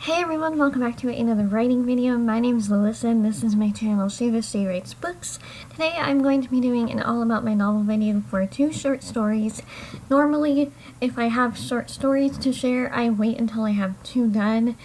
Hey everyone, welcome back to another writing video. My name is Solace and this is my channel, She Writes Books. Today I'm going to be doing an all about my novel video for 2 short stories. Normally, if I have short stories to share, I wait until I have 2 done,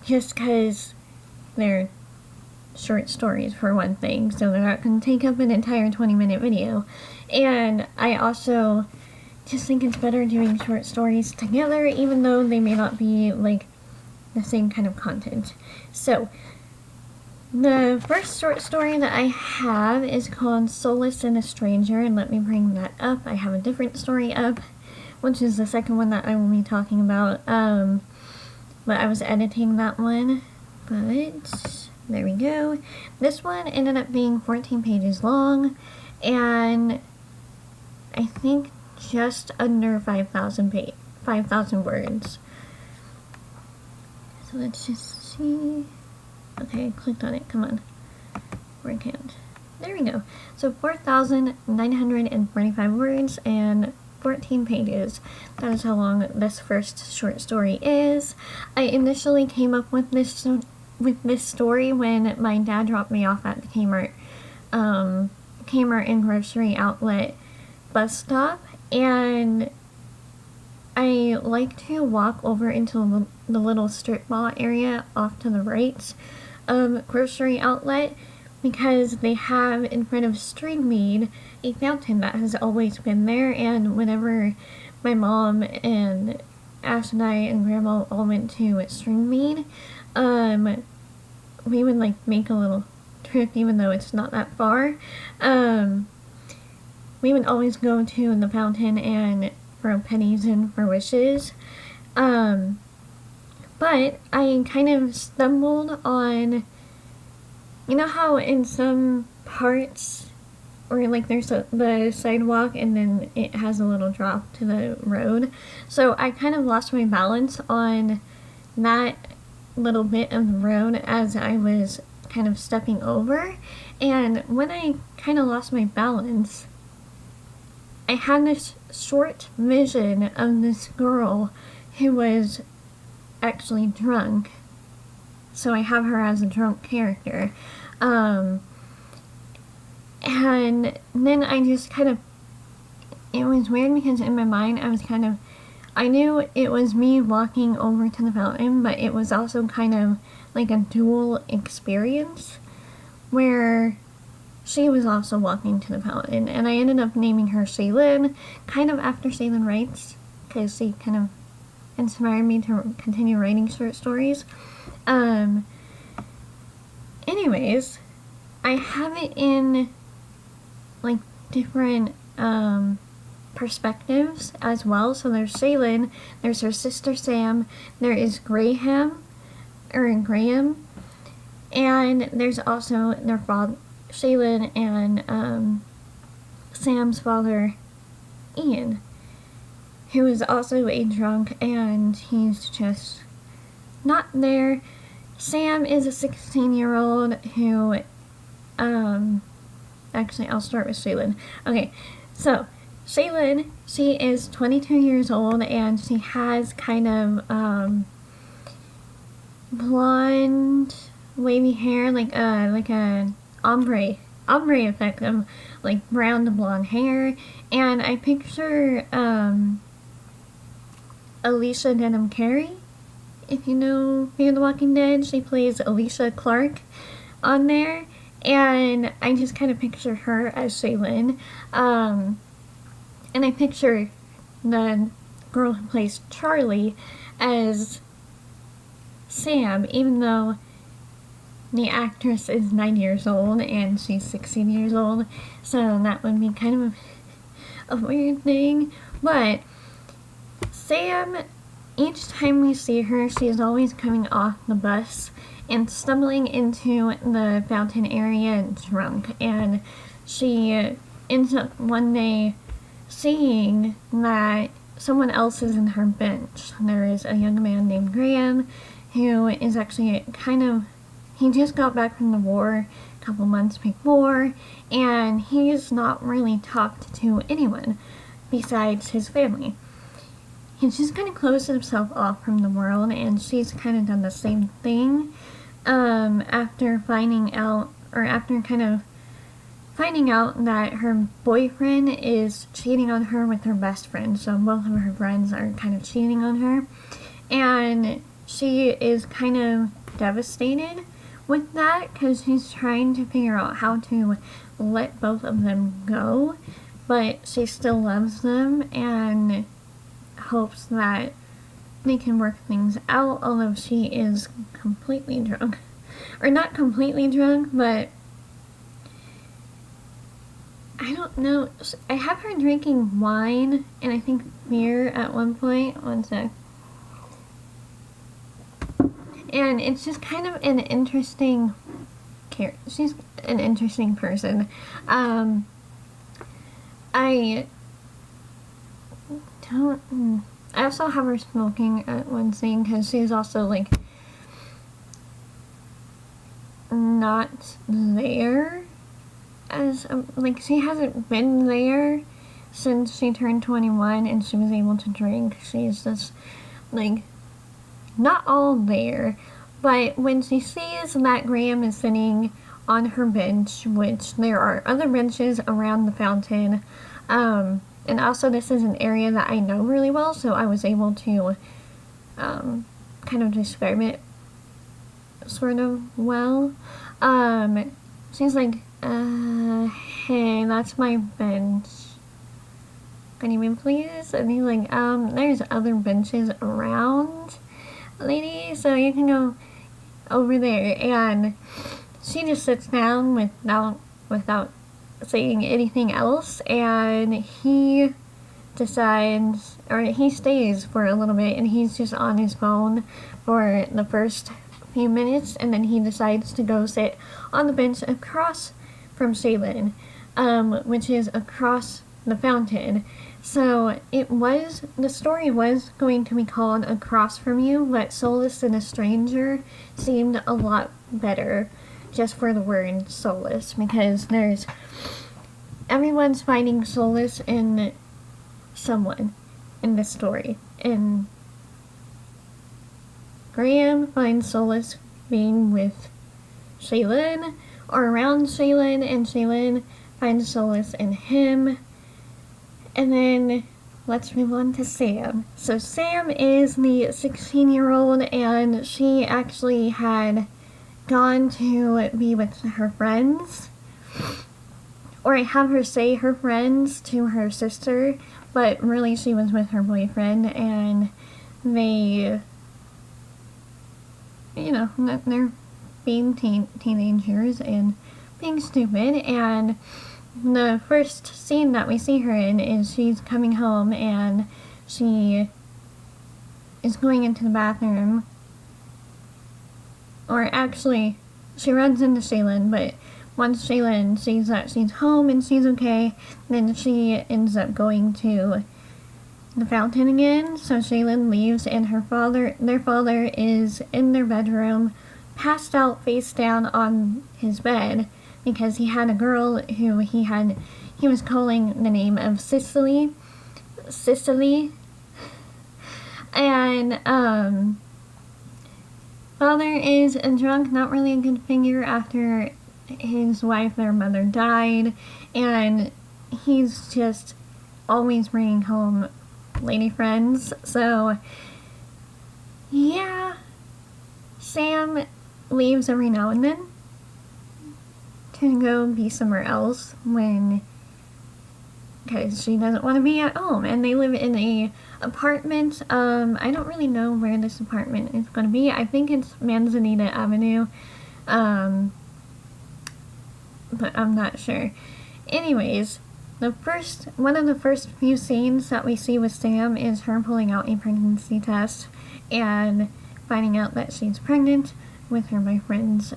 just because they're short stories for one thing, so they're not going to take up an entire 20-minute video. And I also just think it's better doing short stories together, even though they may not be like the same kind of content. So, the first short story that I have is called Solace and a Stranger, and let me bring that up. I have a different story up, which is the second one that I will be talking about, but I was editing that one, but there we go. This one ended up being 14 pages long, and I think just under 5,000 words. So let's just see. Okay, I clicked on it. Come on. Where can't? There we go. So 4,945 words and 14 pages. That is how long this first short story is. I initially came up with this story when my dad dropped me off at the Kmart and grocery outlet bus stop, and I like to walk over into the little strip mall area off to the right grocery outlet, because they have in front of Streammead a fountain that has always been there, and whenever my mom and Ash and I and Grandma all went to Streammead, we would like make a little trip, even though it's not that far. We would always go to the fountain and throw pennies in for wishes. But I kind of stumbled on, you know how in some parts where like there's the sidewalk and then it has a little drop to the road? So I kind of lost my balance on that little bit of the road as I was kind of stepping over, and when I kind of lost my balance, I had this short vision of this girl who was actually drunk. So I have her as a drunk character. And then I just kind of, it was weird because in my mind I knew it was me walking over to the fountain, but it was also kind of like a dual experience where she was also walking to the fountain, and I ended up naming her Shaylin, kind of after Shaylin Writes, because she kind of inspired me to continue writing short stories. Anyways, I have it in like different perspectives as well. So there's Shaylin, there's her sister Sam, there is Graham, and there's also their father, Shaylin and Sam's father, Ian, who is also a drunk, and he's just not there. Sam is a 16-year-old who, actually I'll start with Shaylin. Okay, so Shaylin, she is 22 years old, and she has kind of blonde, wavy hair, like a ombre effect of like brown to blonde hair, and I picture Alicia Denham Carey, if you know Fear the Walking Dead. She plays Alicia Clark on there, and I just kind of picture her as Shaylin, and I picture the girl who plays Charlie as Sam, even though the actress is 9 years old and she's 16 years old, so that would be kind of a weird thing. But Sam, each time we see her, she is always coming off the bus and stumbling into the fountain area drunk, and she ends up one day seeing that someone else is in her bench. There is a young man named Graham who is actually he just got back from the war a couple months before, and he's not really talked to anyone besides his family. he's just kind of closed himself off from the world, and she's kind of done the same thing after finding out that her boyfriend is cheating on her with her best friend. So both of her friends are kind of cheating on her, and she is kind of devastated with that because she's trying to figure out how to let both of them go, but she still loves them and hopes that they can work things out, although she is completely drunk. Or not completely drunk, but I don't know. I have her drinking wine and I think beer at one point. One sec. And it's just kind of an interesting character. She's an interesting person. I also have her smoking at one scene because she's also like not there as like she hasn't been there since she turned 21 and she was able to drink. She's just like not all there, but when she sees that Graham is sitting on her bench, which there are other benches around the fountain, and also this is an area that I know really well, so I was able to kind of describe it sort of well. She's like, hey, that's my bench. Can you move, please? And he's like, there's other benches around, lady, so you can go over there. And she just sits down without saying anything else, and he decides, or he stays for a little bit, and he's just on his phone for the first few minutes, and then he decides to go sit on the bench across from Shaylin, which is across the fountain. So the story was going to be called Across From You, but Solace and a Stranger seemed a lot better just for the word solace, because everyone's finding solace in someone in this story, and Graham finds solace being with Shaylin or around Shaylin, and Shaylin finds solace in him. And then let's move on to Sam. So Sam is the 16-year-old, and she actually had gone to be with her friends, or I have her say her friends to her sister, but really she was with her boyfriend, and they, they're being teenagers and being stupid. And the first scene that we see her in is she's coming home and she is going into the bathroom, or actually she runs into Shaylin, but once Shaylin sees that she's home and she's okay, then she ends up going to the fountain again. So Shaylin leaves, and their father is in their bedroom, passed out face down on his bed, because he had a girl who he was calling the name of Cicely, and father is a drunk, not really a good figure after his wife, their mother, died, and he's just always bringing home lady friends. So yeah, Sam leaves every now and then to go be somewhere else because she doesn't want to be at home, and they live in a apartment. I don't really know where this apartment is going to be. I think it's Manzanita Avenue, but I'm not sure. Anyways, one of the first few scenes that we see with Sam is her pulling out a pregnancy test and finding out that she's pregnant with her boyfriend's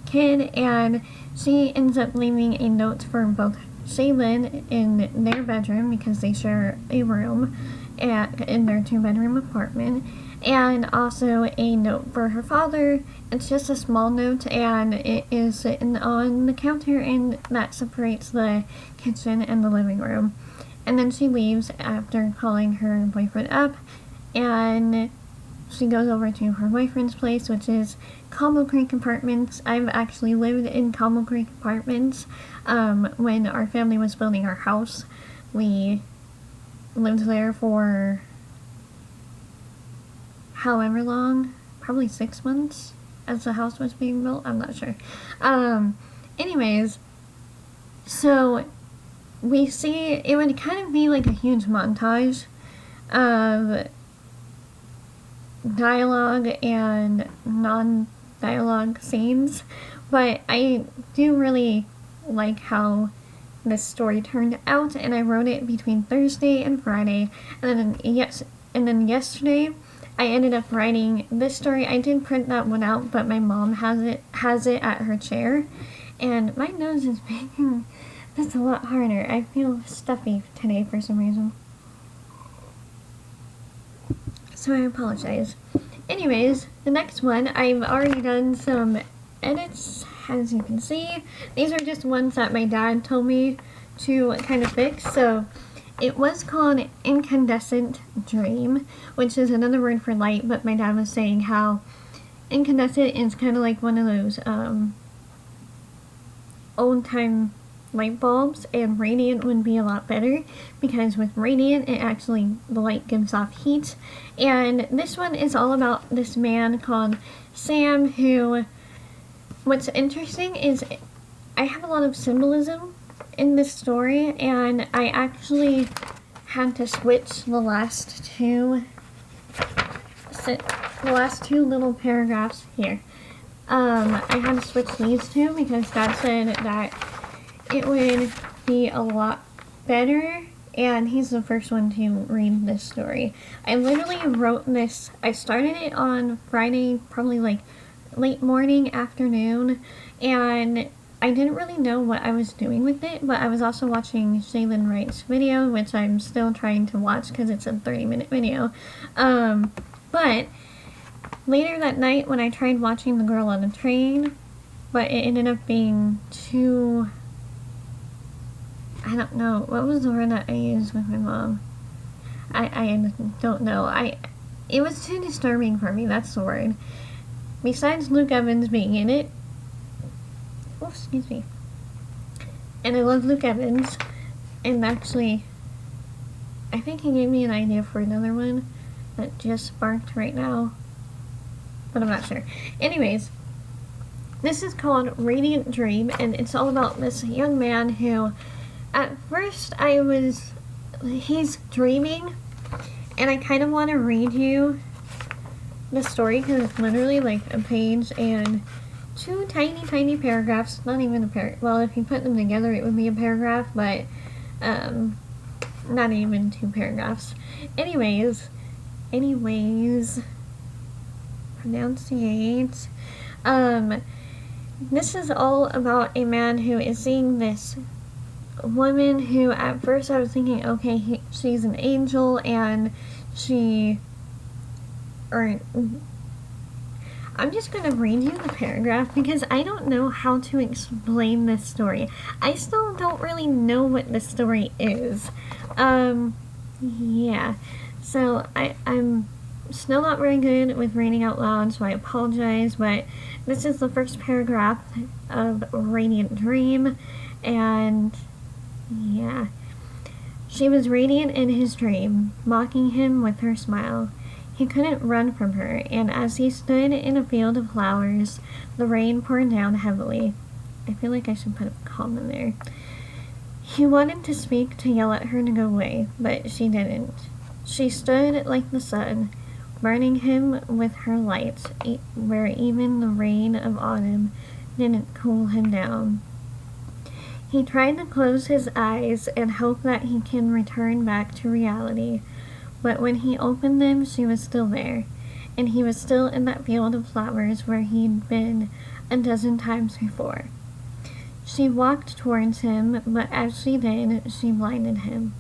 kid, and she ends up leaving a note for both Shaylin in their bedroom, because they share a room in their 2-bedroom apartment, and also a note for her father. It's just a small note, and it is sitting on the counter, and that separates the kitchen and the living room. And then she leaves after calling her boyfriend up, and she goes over to her boyfriend's place, which is Cobble Creek Apartments. I've actually lived in Cobble Creek Apartments. When our family was building our house, we lived there for however long, probably 6 months as the house was being built. I'm not sure. Anyways, so we see, it would kind of be like a huge montage of dialogue and non-dialogue scenes, but I do really like how this story turned out, and I wrote it between Thursday and Friday, and then yesterday I ended up writing this story. I did print that one out, but my mom has it at her chair, and my nose is making this a lot harder. I feel stuffy today for some reason, so I apologize. Anyways, the next one, I've already done some edits, as you can see. These are just ones that my dad told me to kind of fix. So it was called Incandescent Dream, which is another word for light, but my dad was saying how incandescent is kind of like one of those old-time light bulbs, and radiant would be a lot better, because with radiant the light gives off heat. And this one is all about this man called Sam, who, what's interesting is I have a lot of symbolism in this story, and I actually had to switch the last two little paragraphs here. I had to switch these two because Dad said that it would be a lot better, and he's the first one to read this story. I literally wrote this, I started it on Friday, probably like late morning, afternoon, and I didn't really know what I was doing with it, but I was also watching Shaylin Wright's video, which I'm still trying to watch because it's a 30-minute video. But later that night when I tried watching The Girl on the Train, but it ended up being too, I don't know, what was the word that I used with my mom? I don't know. It was too disturbing for me, that's the word. Besides Luke Evans being in it, oh, excuse me, and I love Luke Evans, and actually, I think he gave me an idea for another one that just sparked right now, but I'm not sure. Anyways, this is called Radiant Dream, and it's all about this young man who, at first he's dreaming, and I kind of want to read you the story because it's literally like a page and two tiny paragraphs, not even a paragraph. Well, if you put them together it would be a paragraph, but not even 2 paragraphs. Anyways, pronunciate. This is all about a man who is seeing this woman who at first I was thinking, okay, she's an angel, and I'm just going to read you the paragraph because I don't know how to explain this story. I still don't really know what this story is. Yeah. So I'm still not very good with reading out loud, so I apologize, but this is the first paragraph of Radiant Dream, and yeah. She was radiant in his dream, mocking him with her smile. He couldn't run from her, and as he stood in a field of flowers, the rain poured down heavily. I feel like I should put a comma there. He wanted to speak, to yell at her to go away, but she didn't. She stood like the sun, burning him with her light, where even the rain of autumn didn't cool him down. He tried to close his eyes and hope that he can return back to reality. But when he opened them, she was still there, and he was still in that field of flowers where he'd been a dozen times before. She walked towards him, but as she did, she blinded him.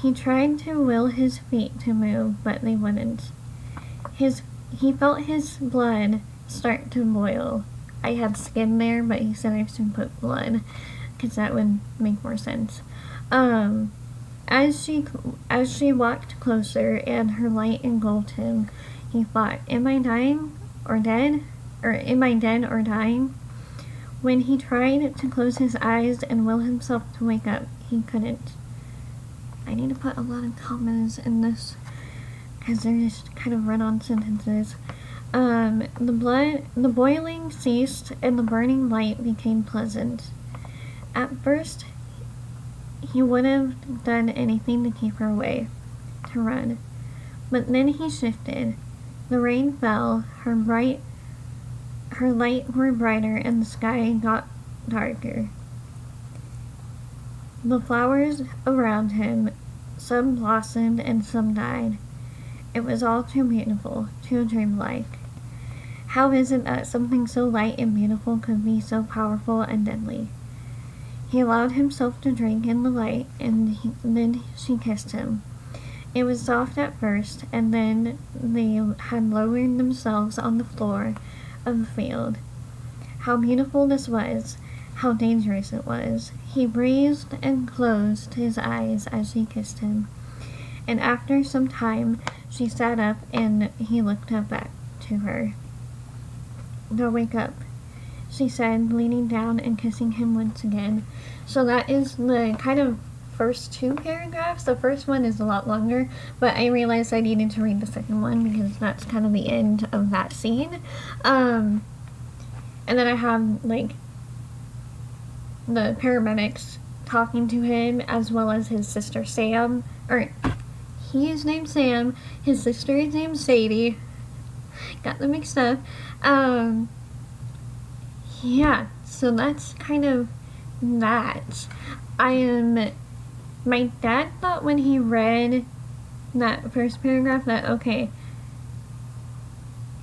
He tried to will his feet to move, but they wouldn't. He felt his blood start to boil. I had skin there, but he said I should put blood, because that would make more sense. As she walked closer and her light engulfed him, he thought, am I dying or dead? Or am I dead or dying? When he tried to close his eyes and will himself to wake up, he couldn't. I need to put a lot of commas in this because they're just kind of run-on sentences. The boiling ceased and the burning light became pleasant. At first, he would have done anything to keep her away, to run. But then he shifted. The rain fell, her light grew brighter, and the sky got darker. The flowers around him, some blossomed and some died. It was all too beautiful, too dreamlike. How is it that something so light and beautiful could be so powerful and deadly? He allowed himself to drink in the light, and then she kissed him. It was soft at first, and then they had lowered themselves on the floor of the field. How beautiful this was, how dangerous it was. He breathed and closed his eyes as she kissed him, and after some time she sat up and he looked up back to her. Go wake up, she said, leaning down and kissing him once again. So that is the kind of first two paragraphs. The first one is a lot longer, but I realized I needed to read the second one because that's kind of the end of that scene. And then I have like the paramedics talking to him, as well as his sister Sam, or he is named Sam, his sister is named Sadie. Got them mixed up. Yeah, so that's kind of that. My dad thought when he read that first paragraph that, okay,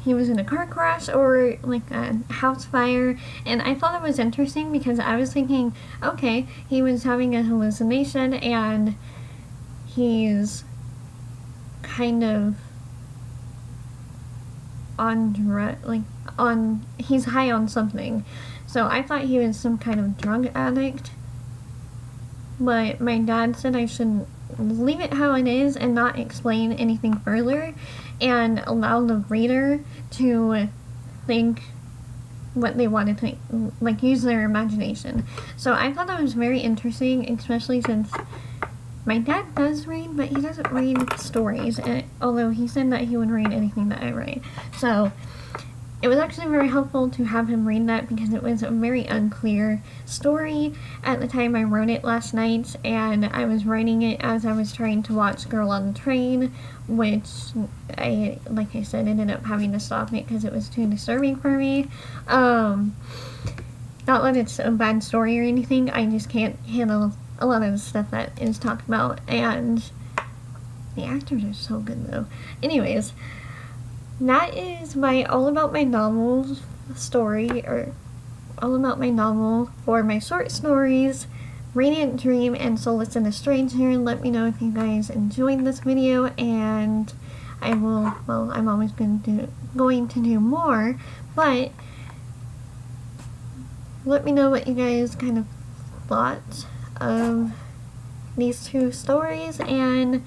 he was in a car crash or like a house fire, and I thought it was interesting because I was thinking, okay, he was having a hallucination and he's kind of he's high on something. So I thought he was some kind of drug addict, but my dad said I should leave it how it is and not explain anything further and allow the reader to think what they want to think, like use their imagination. So I thought that was very interesting, especially since my dad does read, but he doesn't read stories, although he said that he would read anything that I write. So it was actually very helpful to have him read that because it was a very unclear story at the time I wrote it last night, and I was writing it as I was trying to watch Girl on the Train, which like I said, ended up having to stop it because it was too disturbing for me. Not that it's a bad story or anything, I just can't handle a lot of the stuff that is talked about, and the actors are so good though. Anyways, that is my all about my novel story, or all about my novel for my short stories, Radiant Dream and Solace and a Stranger. Let me know if you guys enjoyed this video, and I will, well, I'm always going to do more, but let me know what you guys kind of thought of these two stories, and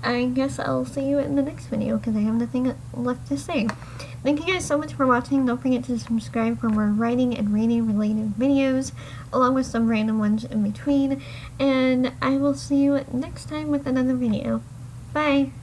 I guess I'll see you in the next video because I have nothing left to say. Thank you guys so much for watching. Don't forget to subscribe for more writing and reading related videos, along with some random ones in between, and I will see you next time with another video. Bye!